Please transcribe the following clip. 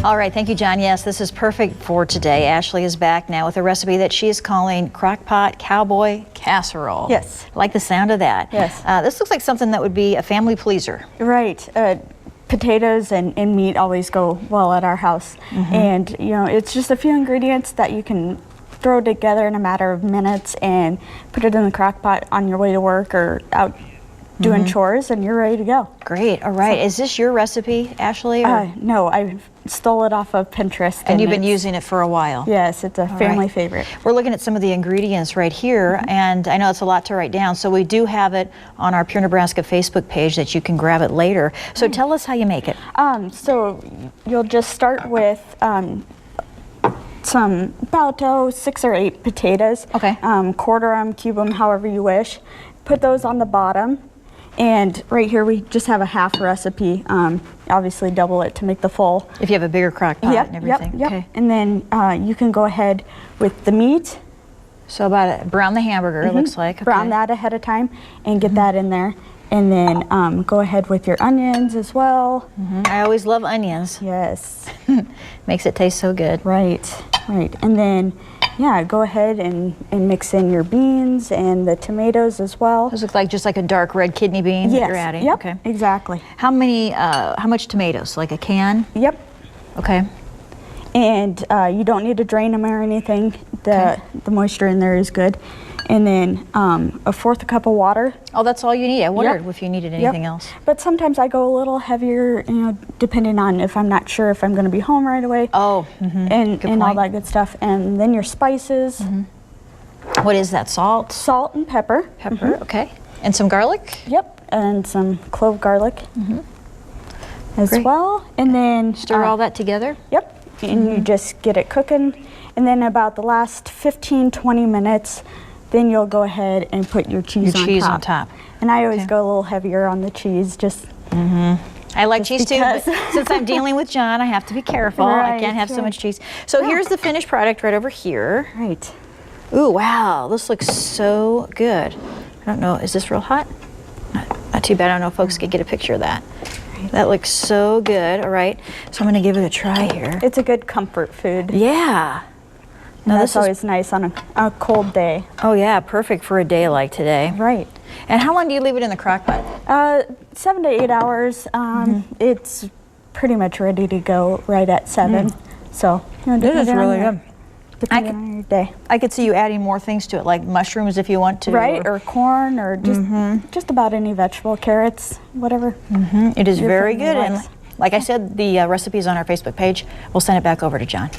All right, thank you, John. Yes, this is perfect for today. Ashley is back now with a recipe that she is calling Crockpot Cowboy Casserole. Yes. I like the sound of that. Yes. This looks like something that would be a family pleaser. Right. Potatoes and meat always go well at our house. And, you know, it's just a few ingredients that you can throw together in a matter of minutes and put it in the crock pot on your way to work or out doing chores, and you're ready to go. Great. All right. So, is this your recipe, Ashley? Or? No, I stole it off of Pinterest. And you've been using it for a while. Yes, it's a family favorite. We're looking at some of the ingredients right here, and I know it's a lot to write down, so we do have it on our Pure Nebraska Facebook page that you can grab it later. So tell us how you make it. So you'll just start with some about 6 or 8 potatoes. Okay. Quarter them, cube them, however you wish. Put those on the bottom. And right here we just have a half recipe. Obviously double it to make the full. If you have a bigger crock pot and everything. Yep. Okay. And then you can go ahead with the meat. So brown the hamburger, it looks like. Okay. Brown that ahead of time and get that in there. And then go ahead with your onions as well. I always love onions. Yes. Makes it taste so good. Right. And then, yeah, go ahead and mix in your beans and the tomatoes as well. Those look like just like a dark red kidney bean that you're adding. Yep, okay. Exactly. How much tomatoes? Like a can? Yep. Okay. And you don't need to drain them or anything. The moisture in there is good. And then 1/4 cup of water. Oh, that's all you need. I wondered if you needed anything else. But sometimes I go a little heavier, you know, depending on if I'm not sure if I'm going to be home right away. Oh, and all that good stuff. And then your spices. What is that? Salt? Salt and pepper. Pepper, okay. And some garlic? Yep, and some clove garlic as Great. well. And then Stir all that together? Yep, and you just get it cooking. And then about the last 15-20 minutes, then you'll go ahead and put your cheese on top. And I always go a little heavier on the cheese, just I like cheese too, but since I'm dealing with John, I have to be careful. I can't have so much cheese. So here's the finished product right over here. Right. Ooh, wow, this looks so good. I don't know, is this real hot? Not too bad. I don't know if folks could get a picture of that. That looks so good. All right, so I'm going to give it a try here. It's a good comfort food. Yeah. No, that's always nice on a cold day. Oh yeah, perfect for a day like today. Right. And how long do you leave it in the crock pot? 7 to 8 hours. It's pretty much ready to go right at 7. So, you know, This is really good. Depending on your day. I could see you adding more things to it, like mushrooms if you want to. Right, or corn, or just about any vegetable, carrots, whatever. It is very good. likes. And like I said, the recipe is on our Facebook page. We'll send it back over to John.